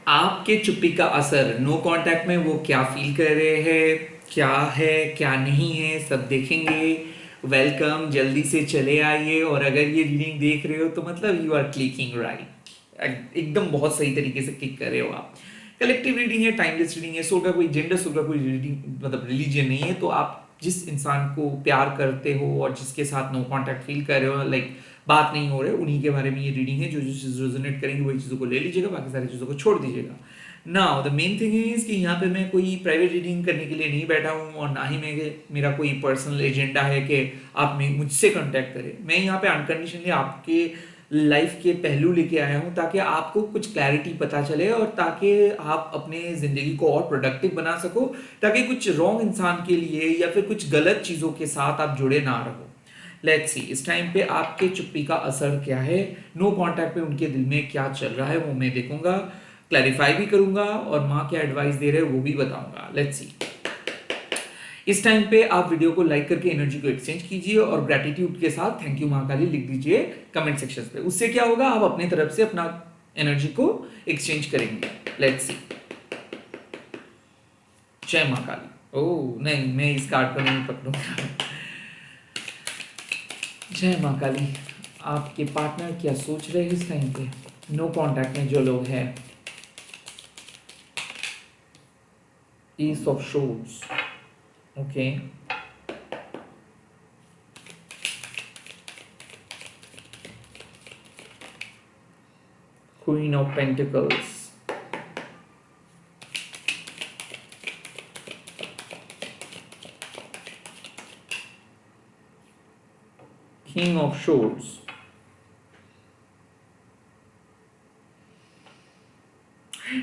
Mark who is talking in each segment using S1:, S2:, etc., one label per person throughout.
S1: आपके चुप्पी का असर, नो कांटेक्ट में वो क्या फील कर रहे हैं, क्या है क्या नहीं है, सब देखेंगे। वेलकम, जल्दी से चले आइए। और अगर ये रीडिंग देख रहे हो तो मतलब यू आर क्लिकिंग राइट, एकदम बहुत सही तरीके से क्लिक कर रहे हो आप। कलेक्टिव रीडिंग है, टाइमलेस रीडिंग है, सोल का कोई जेंडर, सोल का कोई रीडिंग मतलब रिलीजन नहीं है। तो आप जिस इंसान को प्यार करते हो और जिसके साथ नो कांटेक्ट फील कर रहे हो, लाइक बात नहीं हो रहे, उन्हीं के बारे में ये रीडिंग है। जो जो चीज़ रेजोनेट करेंगे वही चीज़ों को ले लीजिएगा, बाकी सारी चीज़ों को छोड़ दीजिएगा। Now the main thing is कि यहाँ पे मैं कोई प्राइवेट रीडिंग करने के लिए नहीं बैठा हूँ, और ना ही मेरा कोई पर्सनल एजेंडा है कि आप मुझसे कांटेक्ट करें। मैं यहाँ पे अनकंडीशनली आपके लाइफ के पहलू लेके आया हूँ, ताकि आपको कुछ क्लैरिटी पता चले और ताकि आप अपने ज़िंदगी को और प्रोडक्टिव बना सको, ताकि कुछ रॉन्ग इंसान के लिए या फिर कुछ गलत चीज़ों के साथ आप जुड़े ना रहो। लेट्स सी इस टाइम पे आपके चुप्पी का असर क्या है, नो कांटेक्ट पे उनके दिल में क्या चल रहा है, वो मैं देखूंगा, क्लैरिफाई भी करूंगा, और माँ क्या एडवाइस दे रहे हैं वो भी बताऊंगा। Let's see. इस टाइम पे आप वीडियो को लाइक करके एनर्जी को एक्सचेंज कीजिए, और ग्रेटिट्यूड के साथ थैंक यू माँ काली लिख दीजिए कमेंट सेक्शन पे। उससे क्या होगा, आप अपनी तरफ से अपना एनर्जी को एक्सचेंज करेंगे। Let's see. जय माँ काली। ओह नहीं, मैं इस कार्ड को नहीं पकड़ूंगा। जय माँ काली। आपके पार्टनर क्या सोच रहे हैं इस टाइम पे, नो कांटेक्ट में जो लोग हैं। Ace of swords, okay. Queen of pentacles, king of swords,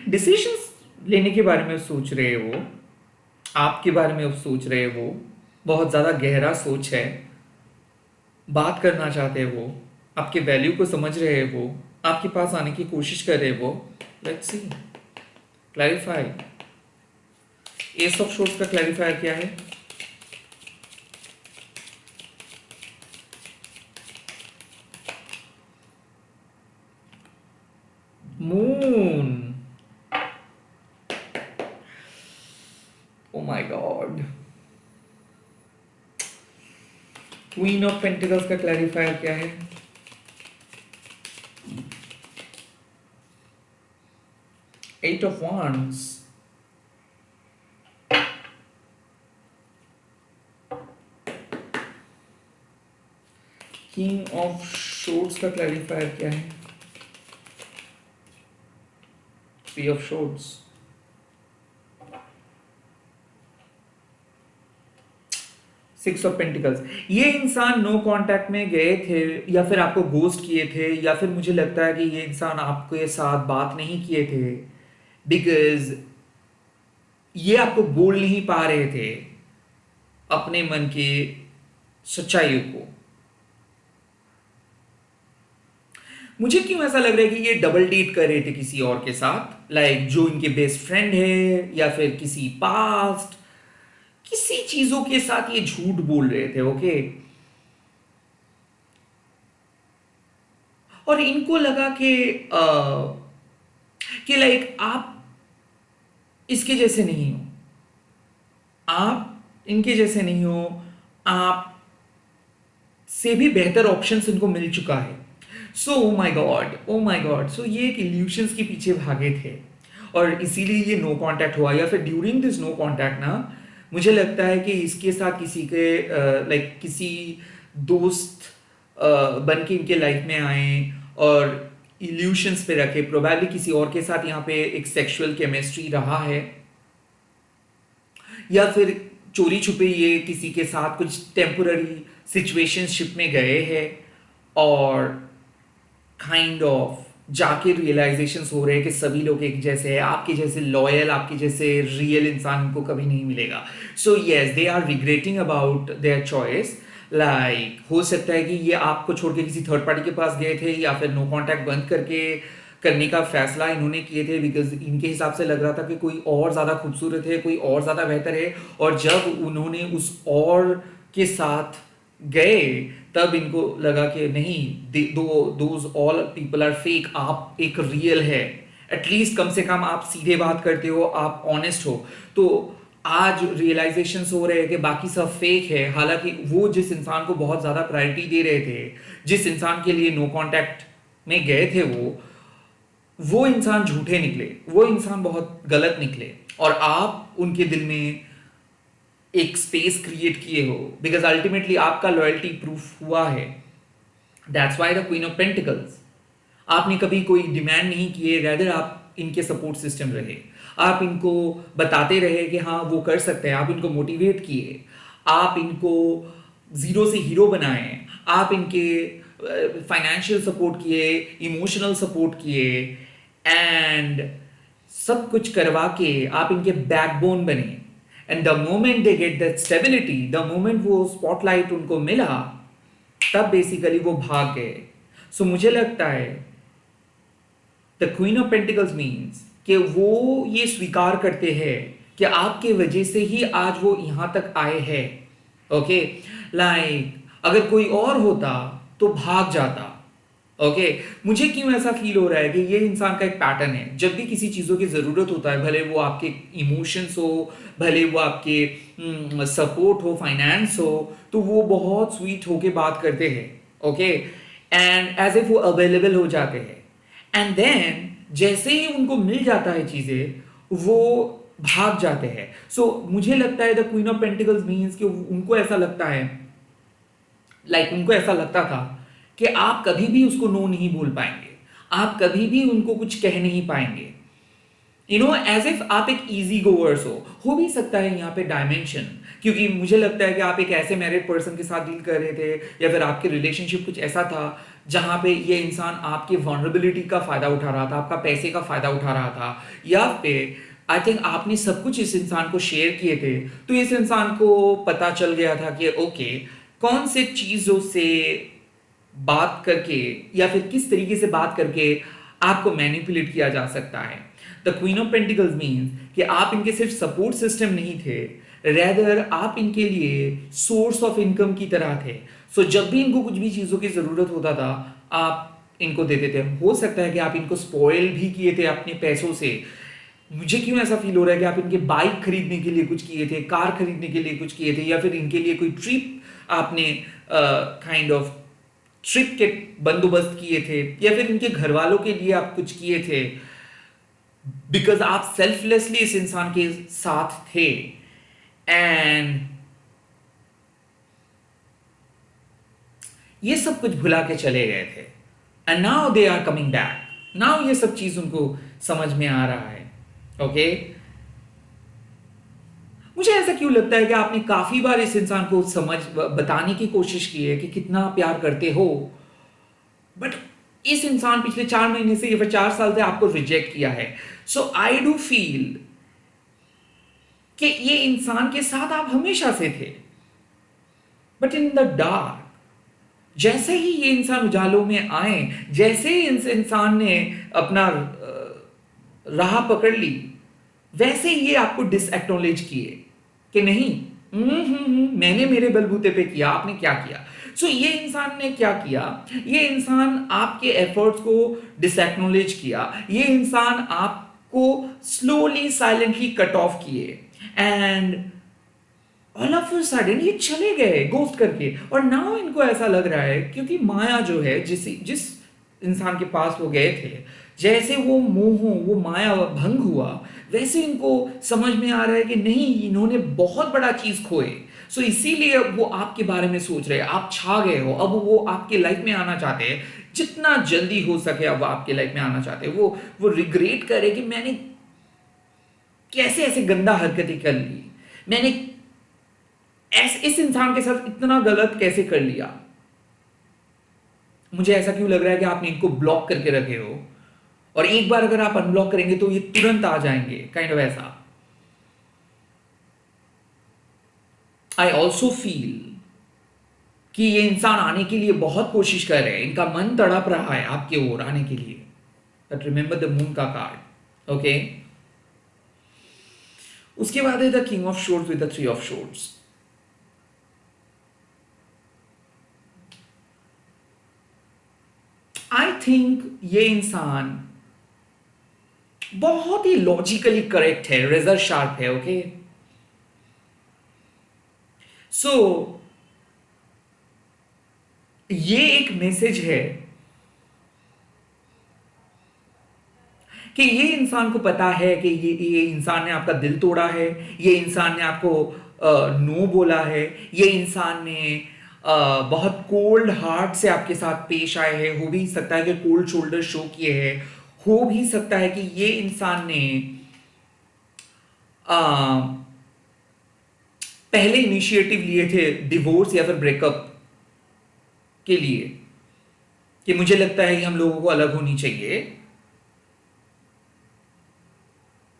S1: decisions लेने के बारे में सोच रहे हैं वो, आपके बारे में सोच रहे हैं वो, बहुत ज़्यादा गहरा सोच है, बात करना चाहते हैं वो, आपके वैल्यू को समझ रहे हैं वो, आपके पास आने की कोशिश कर रहे हैं वो। Let's see, clarify. Ace of swords का क्लैरिफायर क्या है? Moon. Oh my god. Queen of pentacles का क्लैरिफायर क्या है? Eight of wands, king of swords का क्लैरिफायर क्या है? Three of swords, six of pentacles. ये इंसान नो कांटेक्ट में गए थे, या फिर आपको गोस्ट किए थे, या फिर मुझे लगता है कि ये इंसान आपके साथ बात नहीं किए थे, बिकॉज ये आपको बोल नहीं पा रहे थे अपने मन की सच्चाई को। मुझे क्यों ऐसा लग रहा है कि ये डबल डेट कर रहे थे किसी और के साथ, लाइक जो इनके बेस्ट फ्रेंड है, या फिर किसी पास्ट किसी चीजों के साथ ये झूठ बोल रहे थे, ओके। और इनको लगा कि लाइक आप इसके जैसे नहीं हो, आप इनके जैसे नहीं हो, आप से भी बेहतर ऑप्शंस इनको मिल चुका है। So oh my god, oh my god. So ये एक इल्यूशंस के पीछे भागे थे, और इसीलिए ये नो कांटेक्ट हुआ, या फिर ड्यूरिंग दिस नो कांटेक्ट ना, मुझे लगता है कि इसके साथ किसी के लाइक किसी दोस्त बन के इनके लाइफ में आए और इल्यूशंस पे रखे, प्रोबेबली किसी और के साथ यहाँ पे एक सेक्सुअल केमिस्ट्री रहा है, या फिर चोरी छुपे ये किसी के साथ कुछ टेम्पोररी सिचुएशनशिप में गए हैं, और काइंड ऑफ जाके रियलाइजेशन हो रहे हैं कि सभी लोग एक जैसे हैं, आपके जैसे लॉयल, आपके जैसे रियल इंसान को कभी नहीं मिलेगा। So yes, they are regretting about their choice. Like हो सकता है कि ये आपको छोड़ के किसी थर्ड पार्टी के पास गए थे, या फिर नो कांटेक्ट बंद करके करने का फैसला इन्होंने किए थे, बिकॉज इनके हिसाब से लग रहा था कि कोई और ज़्यादा खूबसूरत है, कोई और ज़्यादा बेहतर है। और जब उन्होंने उस और के साथ गए, तब इनको लगा कि नहीं, those all people are fake, आप एक रियल है। एटलीस्ट कम से कम आप सीधे बात करते हो, आप ऑनेस्ट हो। तो आज रियलाइजेशन हो रहे हैं कि बाकी सब फेक है, हालांकि वो जिस इंसान को बहुत ज़्यादा प्रायोरिटी दे रहे थे, जिस इंसान के लिए नो कांटेक्ट में गए थे, वो इंसान झूठे निकले, वो इंसान बहुत गलत निकले, और आप उनके दिल में एक स्पेस क्रिएट किए हो, बिकॉज अल्टीमेटली आपका लॉयल्टी प्रूफ हुआ है। That's why the queen of pentacles. आपने कभी कोई डिमांड नहीं किए, रैदर आप इनके सपोर्ट सिस्टम रहे, आप इनको बताते रहे कि हाँ वो कर सकते हैं, आप इनको मोटिवेट किए, आप इनको जीरो से हीरो बनाए, आप इनके फाइनेंशियल सपोर्ट किए, इमोशनल सपोर्ट किए, एंड सब कुछ करवा के आप इनके बैकबोन बने। And the moment they get that stability, the moment वो स्पॉटलाइट उनको मिला, तब बेसिकली वो भाग गए। सो मुझे लगता है the queen of pentacles means कि वो ये स्वीकार करते हैं कि आपके वजह से ही आज वो यहां तक आए हैं। ओके, लाइक अगर कोई और होता तो भाग जाता। ओके, मुझे क्यों ऐसा फील हो रहा है कि ये इंसान का एक पैटर्न है, जब भी किसी चीज़ों की ज़रूरत होता है, भले वो आपके इमोशंस हो, भले वो आपके सपोर्ट हो, फाइनेंस हो, तो वो बहुत स्वीट होके बात करते हैं। ओके, एंड एज इफ वो अवेलेबल हो जाते हैं, एंड देन जैसे ही उनको मिल जाता है चीज़ें, वो भाग जाते हैं। सो मुझे लगता है the queen of pentacles means कि उनको ऐसा लगता है, उनको ऐसा लगता था कि आप कभी भी उसको नो नहीं बोल पाएंगे, आप कभी भी उनको कुछ कह नहीं पाएंगे, एज इफ आप एक इजी गोवर्स हो भी सकता है यहाँ पे डायमेंशन, क्योंकि मुझे लगता है कि आप एक ऐसे मैरिड पर्सन के साथ डील कर रहे थे, या फिर आपके रिलेशनशिप कुछ ऐसा था जहां पे ये इंसान आपकी वनरेबिलिटी का फायदा उठा रहा था, आपका पैसे का फायदा उठा रहा था, या फिर आई थिंक आपने सब कुछ इस इंसान को शेयर किए थे, तो इस इंसान को पता चल गया था कि ओके, कौन से चीजों से बात करके या फिर किस तरीके से बात करके आपको मैनिपुलेट किया जा सकता है। The queen of pentacles means कि आप इनके सिर्फ सपोर्ट सिस्टम नहीं थे, रेदर आप इनके लिए सोर्स ऑफ इनकम की तरह थे। सो जब भी इनको कुछ भी चीज़ों की ज़रूरत होता था, आप इनको देते थे। हो सकता है कि आप इनको स्पॉइल भी किए थे अपने पैसों से। मुझे क्यों ऐसा फील हो रहा है कि आप इनके बाइक खरीदने के लिए कुछ किए थे, कार खरीदने के लिए कुछ किए थे, या फिर इनके लिए कोई ट्रिप आपने काइंड ऑफ ट्रिप के बंदोबस्त किए थे, या फिर इनके घर वालों के लिए आप कुछ किए थे, बिकॉज आप सेल्फलेसली इस इंसान के साथ थे, एंड ये सब कुछ भुला के चले गए थे, and now they are coming back. Now ये सब चीज उनको समझ में आ रहा है। ओके, मुझे ऐसा क्यों लगता है कि आपने काफी बार इस इंसान को बताने की कोशिश की है कि कितना प्यार करते हो, बट इस इंसान पिछले 4 महीने से या फिर 4 साल से आपको रिजेक्ट किया है। सो आई डू फील कि ये इंसान के साथ आप हमेशा से थे, बट इन द डार्क, जैसे ही ये इंसान उजालों में आए, जैसे ही इस इंसान ने अपना राह पकड़ ली, वैसे ही ये आपको डिसएक्नॉलेज किए कि नहीं, मैंने मेरे बलबूते पे किया, आपने क्या किया। सो ये इंसान ने क्या किया, ये इंसान आपके एफर्ट्स को डिसएक्नॉलेज किया, ये इंसान आपको स्लोली साइलेंटली कट ऑफ किए, and all of a sudden ये चले गए गोस्ट करके। और नाउ इनको ऐसा लग रहा है, क्योंकि माया जो है, जिस इंसान के पास वो गए थे, जैसे वो मोह, वो माया भंग हुआ, वैसे इनको समझ में आ रहा है कि नहीं, इन्होंने बहुत बड़ा चीज खोए। सो इसीलिए वो आपके बारे में सोच रहे हैं, आप छा गए हो, अब वो आपके लाइफ में आना चाहते हैं, जितना जल्दी हो सके अब आपके लाइफ में आना चाहते हैं। वो रिग्रेट करे कि मैंने कैसे ऐसे गंदा हरकतें कर ली, मैंने इस इंसान के साथ इतना गलत कैसे कर लिया। मुझे ऐसा क्यों लग रहा है कि आपने इनको ब्लॉक करके रखे हो, और एक बार अगर आप अनब्लॉक करेंगे तो ये तुरंत आ जाएंगे, काइंड ऑफ ऐसा। आई ऑल्सो फील कि ये इंसान आने के लिए बहुत कोशिश कर रहे हैं, इनका मन तड़प रहा है आपके ओर आने के लिए। बट रिमेंबर द मून का कार्ड। ओके, उसके बाद है the king of shores with the 3 of shores. I think ये इंसान बहुत ही लॉजिकली करेक्ट है, रेजर शार्प है। ओके, सो ये एक मैसेज है कि ये इंसान को पता है कि ये इंसान ने आपका दिल तोड़ा है, ये इंसान ने आपको नो बोला है, ये इंसान ने बहुत कोल्ड हार्ट से आपके साथ पेश आए हैं। हो भी सकता है कि कोल्ड शोल्डर शो किए हैं, हो भी सकता है कि ये इंसान ने अ, पहले इनिशिएटिव लिए थे डिवोर्स या फिर ब्रेकअप के लिए, कि मुझे लगता है कि हम लोगों को अलग होनी चाहिए,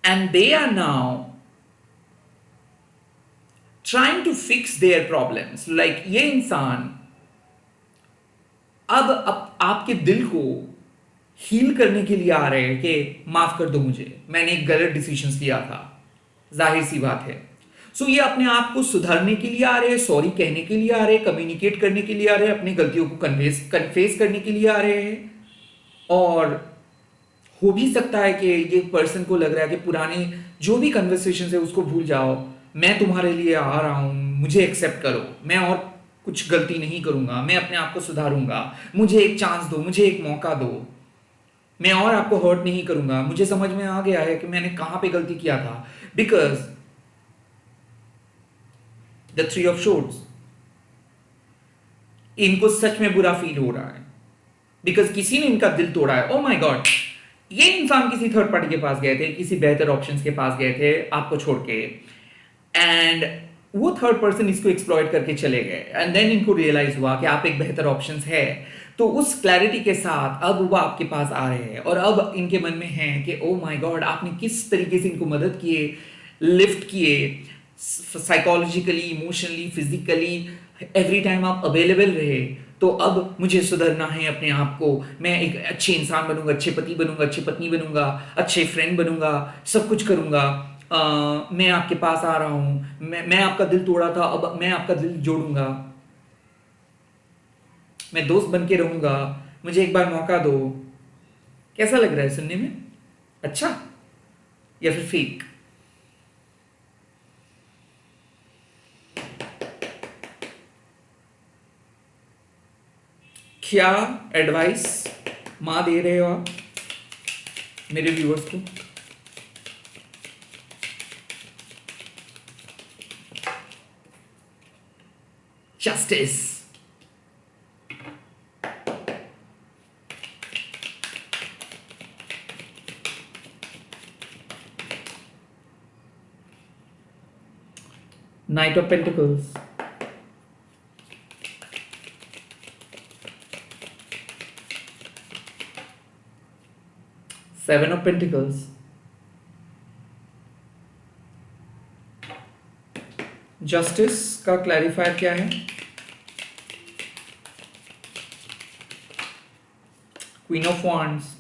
S1: and they are now trying to fix their problems. Like ये इंसान अब आपके दिल को हील करने के लिए आ रहे हैं कि माफ कर दो मुझे, मैंने एक गलत डिसीजन लिया था। जाहिर सी बात है। सो ये अपने आप को सुधारने के लिए आ रहे हैं, सॉरी कहने के लिए आ रहे हैं, कम्युनिकेट करने के लिए आ रहे हैं, अपनी गलतियों को कन्फेस करने के लिए आ रहे हैं। और हो भी सकता है कि ये पर्सन को लग रहा है कि पुराने जो भी कन्वर्सेशन है उसको भूल जाओ, मैं तुम्हारे लिए आ रहा हूं, मुझे एक्सेप्ट करो, मैं और कुछ गलती नहीं करूंगा, मैं अपने आप को सुधारूंगा, मुझे एक चांस दो, मुझे एक मौका दो, मैं और आपको हर्ट नहीं करूंगा, मुझे समझ में आ गया है कि मैंने कहां पे गलती किया था। बिकॉज द थ्री ऑफ शोर्ड्स, इनको सच में बुरा फील हो रहा है बिकॉज किसी ने इनका दिल तोड़ा है। ओ माय गॉड, ये इंसान किसी थर्ड पार्टी के पास गए थे, किसी बेहतर ऑप्शंस के पास गए थे आपको छोड़ के, एंड वो थर्ड पर्सन इसको एक्सप्लॉइट करके चले गए, एंड देन इनको रियलाइज हुआ कि आप एक बेहतर ऑप्शंस है। तो उस क्लैरिटी के साथ अब वो आपके पास आ रहे हैं और अब इनके मन में है कि ओ माय गॉड, आपने किस तरीके से इनको मदद किए, लिफ्ट किए, psychologically, emotionally, physically, every time आप अवेलेबल रहे। तो अब मुझे सुधरना है अपने आप को, मैं एक अच्छे इंसान बनूंगा, अच्छे पति बनूंगा, अच्छी पत्नी बनूंगा, अच्छे फ्रेंड बनूंगा, सब कुछ करूंगा। मैं आपके पास आ रहा हूं, मैं आपका दिल तोड़ा था, अब मैं आपका दिल जोड़ूंगा, मैं दोस्त बन के रहूंगा, मुझे एक बार मौका दो। कैसा लग रहा है सुनने में? अच्छा या फिर फेक? क्या एडवाइस माँ दे रहे हो आप मेरे व्यूअर्स को? Justice, night of pentacles, seven of pentacles, justice का क्लैरिफायर क्या है? Queen of wands,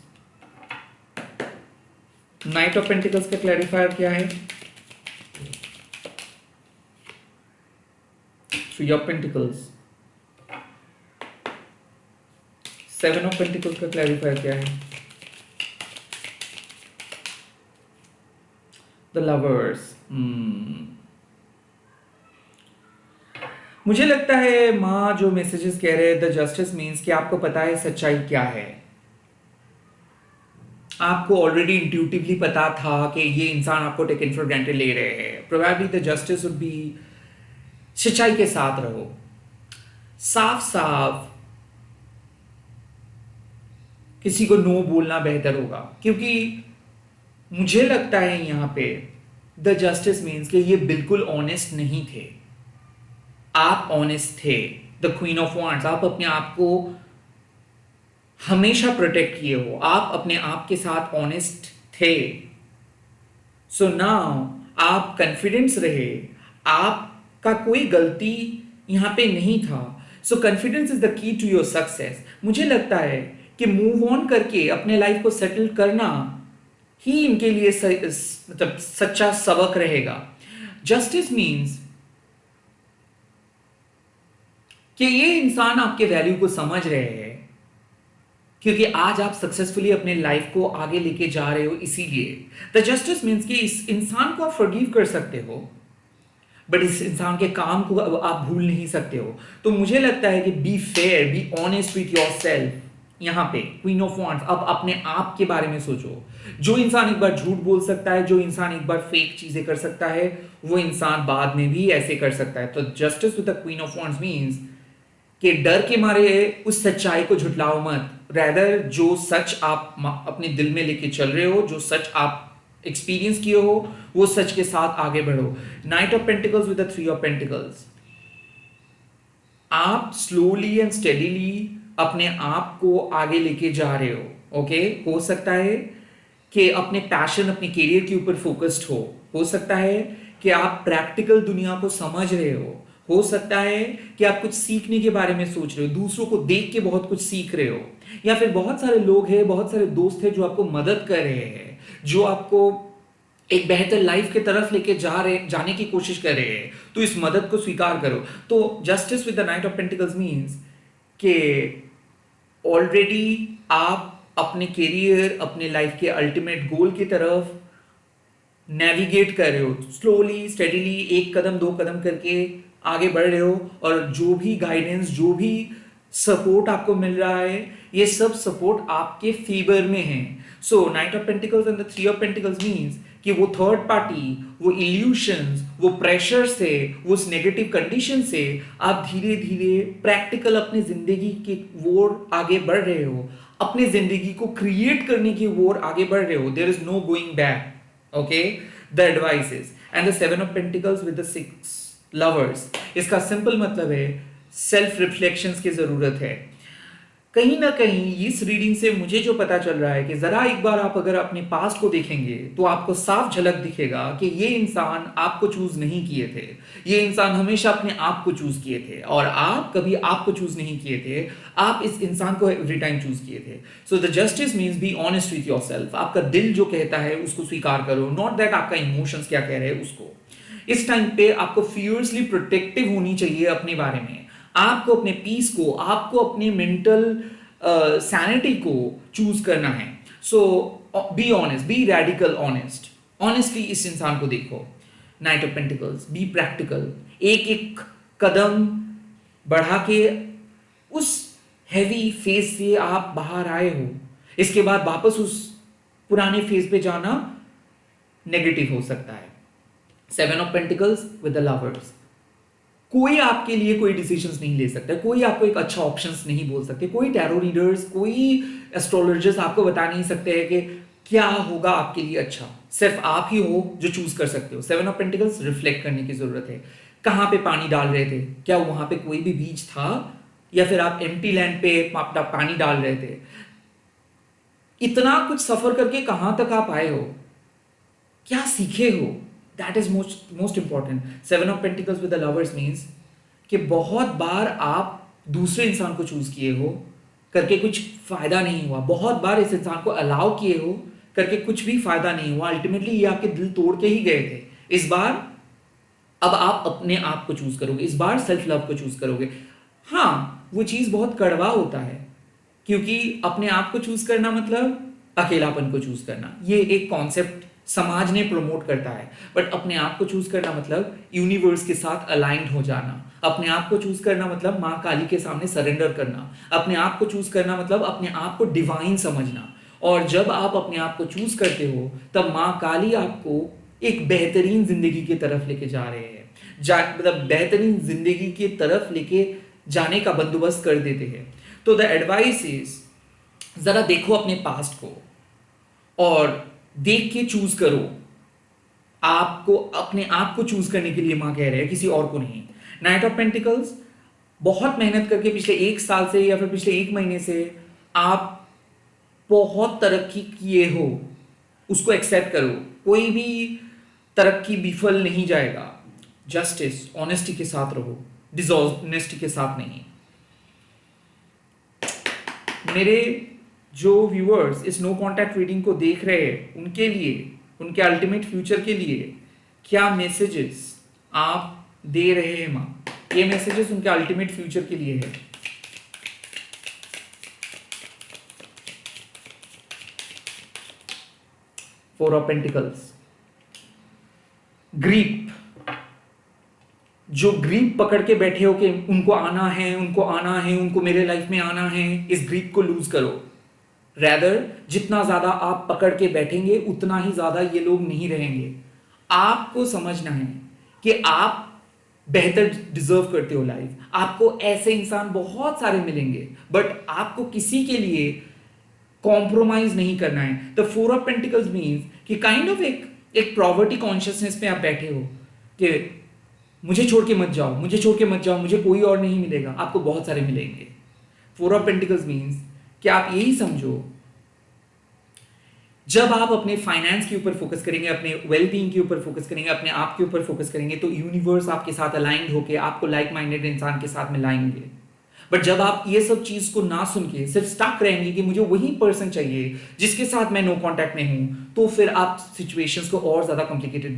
S1: night of pentacles का क्लैरिफायर क्या है? Three of pentacles, seven of pentacles का क्लैरिफायर क्या है? The lovers. मुझे लगता है माँ जो मैसेजेस कह रहे हैं, द जस्टिस मीन्स कि आपको पता है सच्चाई क्या है, आपको ऑलरेडी इंट्यूटिवली पता था कि ये इंसान आपको टेकन फॉर ग्रांटेड ले रहे हैं। Probably the justice would be सच्चाई के साथ रहो, साफ साफ किसी को नो बोलना बेहतर होगा, क्योंकि मुझे लगता है यहां पे द जस्टिस मीन्स कि ये बिल्कुल ऑनेस्ट नहीं थे। आप ऑनेस्ट थे, द क्वीन ऑफ वांड्स, आप अपने आप को हमेशा प्रोटेक्ट किए हो, आप अपने आप के साथ ऑनेस्ट थे। सो नाउ आप कॉन्फिडेंस रहे, आपका कोई गलती यहां पे नहीं था। So confidence is the key to your success. मुझे लगता है कि मूव ऑन करके अपने लाइफ को सेटल करना ही इनके लिए मतलब सच्चा सबक रहेगा। जस्टिस मीन्स कि ये इंसान आपके वैल्यू को समझ रहे हैं, क्योंकि आज आप सक्सेसफुली अपने लाइफ को आगे लेके जा रहे हो, इसीलिए द जस्टिस मीन्स कि इस इंसान को आप फॉरगिव कर सकते हो, बट इस इंसान के काम को अब आप भूल नहीं सकते हो। तो मुझे लगता है कि be fair, be honest with your self. यहाँ पे क्वीन ऑफ वॉन्ड्स, अब अपने आप के बारे में सोचो। जो इंसान एक बार झूठ बोल सकता है, जो इंसान एक बार फेक चीजें कर सकता है, वो इंसान बाद में भी ऐसे कर सकता है। तो justice with the queen of wands means कि डर के मारे उस सच्चाई को झुठलाओ मत, रैदर जो सच आप अपने दिल में लेके चल रहे हो, जो सच आप एक्सपीरियंस किए हो, वो सच के साथ आगे बढ़ो। Night of pentacles with the three of pentacles, आप स्लोली एंड स्टेडीली अपने आप को आगे लेके जा रहे हो। ओके, हो सकता है कि अपने पैशन, अपने करियर के ऊपर फोकस्ड हो सकता है कि आप प्रैक्टिकल दुनिया को समझ रहे हो सकता है कि आप कुछ सीखने के बारे में सोच रहे हो, दूसरों को देख के बहुत कुछ सीख रहे हो, या फिर बहुत सारे लोग हैं, बहुत सारे दोस्त हैं जो आपको मदद कर रहे हैं, जो आपको एक बेहतर लाइफ की तरफ लेके जाने की कोशिश कर रहे हैं। तो इस मदद को स्वीकार करो। तो justice with the night of pentacles means कि ऑलरेडी आप अपने करियर, अपने लाइफ के अल्टीमेट गोल की तरफ नेविगेट कर रहे हो, स्लोली स्टेडीली, एक कदम दो कदम करके आगे बढ़ रहे हो। और जो भी गाइडेंस, जो भी सपोर्ट आपको मिल रहा है, ये सब सपोर्ट आपके फेवर में है। So knight of pentacles and the three of pentacles means कि वो थर्ड पार्टी, वो इल्यूशंस, वो प्रेशर से, वो उस नेगेटिव कंडीशन से आप धीरे धीरे प्रैक्टिकल अपनी जिंदगी की ओर आगे बढ़ रहे हो, अपनी जिंदगी को क्रिएट करने की ओर आगे बढ़ रहे हो। There is no going back. Okay, the advices and the seven of pentacles with the six lovers, इसका सिंपल मतलब है सेल्फ रिफ्लेक्शंस की जरूरत है। कहीं ना कहीं इस रीडिंग से मुझे जो पता चल रहा है कि जरा एक बार आप अगर अपने पास्ट को देखेंगे तो आपको साफ झलक दिखेगा कि ये इंसान आपको चूज नहीं किए थे, ये इंसान हमेशा अपने आप को चूज किए थे, और आप कभी आपको चूज नहीं किए थे, आप इस इंसान को एवरी टाइम चूज किए थे। So the justice means be honest with yourself. आपका दिल जो कहता है उसको स्वीकार करो, नॉट दैट आपका इमोशंस क्या कह रहे हैं उसको। इस टाइम पे आपको फियर्सली प्रोटेक्टिव होनी चाहिए अपने बारे में। आपको अपने पीस को, आपको अपने मेंटल सैनिटी को चूज करना है। So be honest, be radical honest, honestly इस इंसान को देखो। Knight of pentacles, be practical, एक एक कदम बढ़ा के उस हैवी फेज से आप बाहर आए हो, इसके बाद वापस उस पुराने फेज पे जाना नेगेटिव हो सकता है। Seven of pentacles with the lovers, कोई आपके लिए कोई डिसीजंस नहीं ले सकता, कोई आपको एक अच्छा ऑप्शंस नहीं बोल सकते, कोई टैरो रीडर्स, कोई एस्ट्रोलॉजर्स आपको बता नहीं सकते हैं कि क्या होगा आपके लिए अच्छा। सिर्फ आप ही हो जो चूज कर सकते हो। सेवन ऑफ पेंटिकल्स, रिफ्लेक्ट करने की जरूरत है। कहाँ पे पानी डाल रहे थे, क्या वहां पे कोई भी बीज था, या फिर आप एम्प्टी लैंड पे पानी डाल रहे थे? इतना कुछ सफर करके कहां तक आप आए हो, क्या सीखे हो, that is most important. Seven of pentacles with the lovers means कि बहुत बार आप दूसरे इंसान को चूज किए हो, करके कुछ फायदा नहीं हुआ, बहुत बार इस इंसान को अलाउ किए हो, करके कुछ भी फायदा नहीं हुआ, अल्टीमेटली ये आपके दिल तोड़ के ही गए थे। इस बार अब आप अपने आप को चूज करोगे, इस बार सेल्फ लव को चूज करोगे। हाँ, वो चीज बहुत कड़वा होता है, क्योंकि अपने आप को चूज करना मतलब अकेलापन को चूज करना, ये एक कॉन्सेप्ट समाज ने प्रमोट करता है। बट अपने आप को चूज करना मतलब यूनिवर्स के साथ अलाइंड हो जाना, अपने आप को चूज करना मतलब माँ काली के सामने सरेंडर करना, अपने आप को चूज करना मतलब अपने आप को डिवाइन समझना। और जब आप अपने आप को चूज करते हो तब माँ काली आपको एक बेहतरीन जिंदगी की तरफ लेके जा रहे हैं, मतलब बेहतरीन जिंदगी की तरफ लेके जाने का बंदोबस्त कर देते हैं। तो द एडवाइस इज, जरा देखो अपने पास्ट को और देख के चूज करो। आपको अपने आप को चूज करने के लिए मां कह रहे हैं, किसी और को नहीं। नाइट ऑफ पेंटिकल्स, बहुत मेहनत करके पिछले एक साल से या फिर पिछले एक महीने से आप बहुत तरक्की किए हो, उसको एक्सेप्ट करो। कोई भी तरक्की विफल नहीं जाएगा। जस्टिस, ऑनेस्टी के साथ रहो, डिसऑनेस्टी के साथ नहीं। मेरे जो व्यूअर्स इस नो कॉन्टैक्ट रीडिंग को देख रहे हैं, उनके लिए, उनके अल्टीमेट फ्यूचर के लिए क्या मैसेजेस आप दे रहे हैं मां? ये मैसेजेस उनके अल्टीमेट फ्यूचर के लिए है। फोर ऑफ पेंटिकल्स, ग्रीप, जो ग्रीप पकड़ के बैठे हो कि उनको आना है, उनको आना है, उनको मेरे लाइफ में आना है, इस ग्रीप को लूज करो। रैदर जितना ज्यादा आप पकड़ के बैठेंगे उतना ही ज्यादा ये लोग नहीं रहेंगे। आपको समझना है कि आप बेहतर डिजर्व करते हो लाइफ। आपको ऐसे इंसान बहुत सारे मिलेंगे, बट आपको किसी के लिए कॉम्प्रोमाइज नहीं करना है। The four of pentacles means कि काइंड ऑफ एक प्रॉवर्टी कॉन्शियसनेस में आप बैठे हो कि मुझे छोड़ के मत जाओ, मुझे छोड़ के मत जाओ, मुझे कोई और नहीं मिलेगा। आपको बहुत सारे मिलेंगे। फोर ऑफ पेंटिकल्स मीन्स कि आप यही समझो, जब आप अपने फाइनेंस के ऊपर फोकस करेंगे, अपने वेलबींग के ऊपर फोकस करेंगे, अपने आप के ऊपर फोकस करेंगे, तो यूनिवर्स आपके साथ अलाइंड होकर आपको लाइक माइंडेड इंसान के साथ मिलाएंगे। बट जब आप ये सब चीज को ना सुन के सिर्फ स्टक रहेंगे कि मुझे वही पर्सन चाहिए जिसके साथ मैं नो कांटेक्ट में हूं, तो फिर आप सिचुएशंस को और ज्यादा कॉम्प्लिकेटेड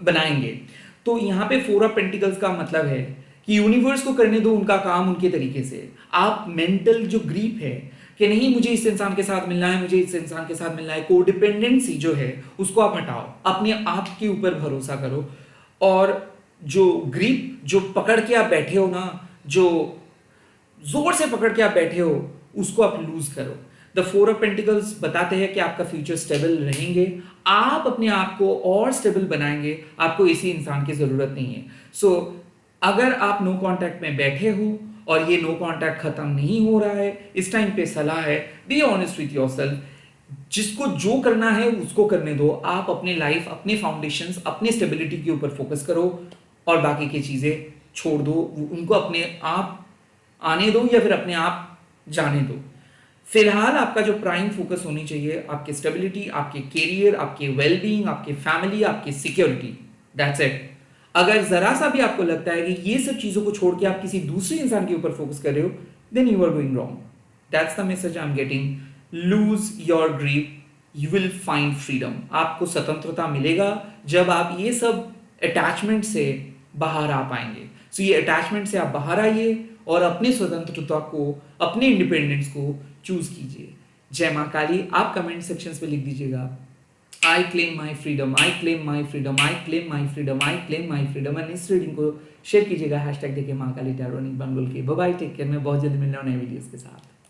S1: बनाएंगे। तो यहाँ पे फोर ऑफ पेंटिकल्स का मतलब है कि यूनिवर्स को करने दो उनका काम उनके तरीके से। आप मेंटल जो ग्रीप है कि नहीं मुझे इस इंसान के साथ मिलना है, मुझे इस इंसान के साथ मिलना है, कोडिपेंडेंसी जो है उसको आप हटाओ, अपने आप के ऊपर भरोसा करो। और जो ग्रीप जो पकड़ के आप बैठे हो ना, जो जोर से पकड़ के आप बैठे हो, उसको आप लूज करो। द फोर ऑफ पेंटिकल्स बताते हैं कि आपका फ्यूचर स्टेबल रहेंगे, आप अपने आप को और स्टेबल बनाएंगे, आपको इसी इंसान की जरूरत नहीं है। सो अगर आप नो कांटेक्ट में बैठे हो और ये नो कांटेक्ट खत्म नहीं हो रहा है, इस टाइम पे सलाह है बी ऑनेस्ट विथ योरसेल्फ। जिसको जो करना है उसको करने दो। आप अपने लाइफ, अपने फाउंडेशंस, अपने स्टेबिलिटी के ऊपर फोकस करो और बाकी की चीजें छोड़ दो, उनको अपने आप आने दो या फिर अपने आप जाने दो। फिलहाल आपका जो प्राइम फोकस होनी चाहिए आपकी स्टेबिलिटी, आपके कैरियर, आपके वेलबींग, आपके फैमिली, आपकी सिक्योरिटी। That's it. अगर जरा सा भी आपको लगता है कि ये सब चीजों को छोड़ के आप किसी दूसरे इंसान के ऊपर फोकस कर रहे हो, then you are going wrong. That's the message I am getting. Lose your grip, you will find freedom. आपको स्वतंत्रता मिलेगा जब आप ये सब अटैचमेंट से बाहर आ पाएंगे। सो ये अटैचमेंट से आप बाहर आइए और अपनी स्वतंत्रता को, अपने इंडिपेंडेंस को चूज कीजिए। जय मां काली। आप कमेंट सेक्शंस में लिख दीजिएगा I claim my freedom, I claim my freedom, I claim my freedom, I claim my freedom. And इस रीडिंग को शेयर कीजिएगा हैशटैग देके मां काली टैरो बंगुल के। Bye bye, take care. मैं बहुत जल्दी मिल रहा हूँ नए वीडियोस के साथ।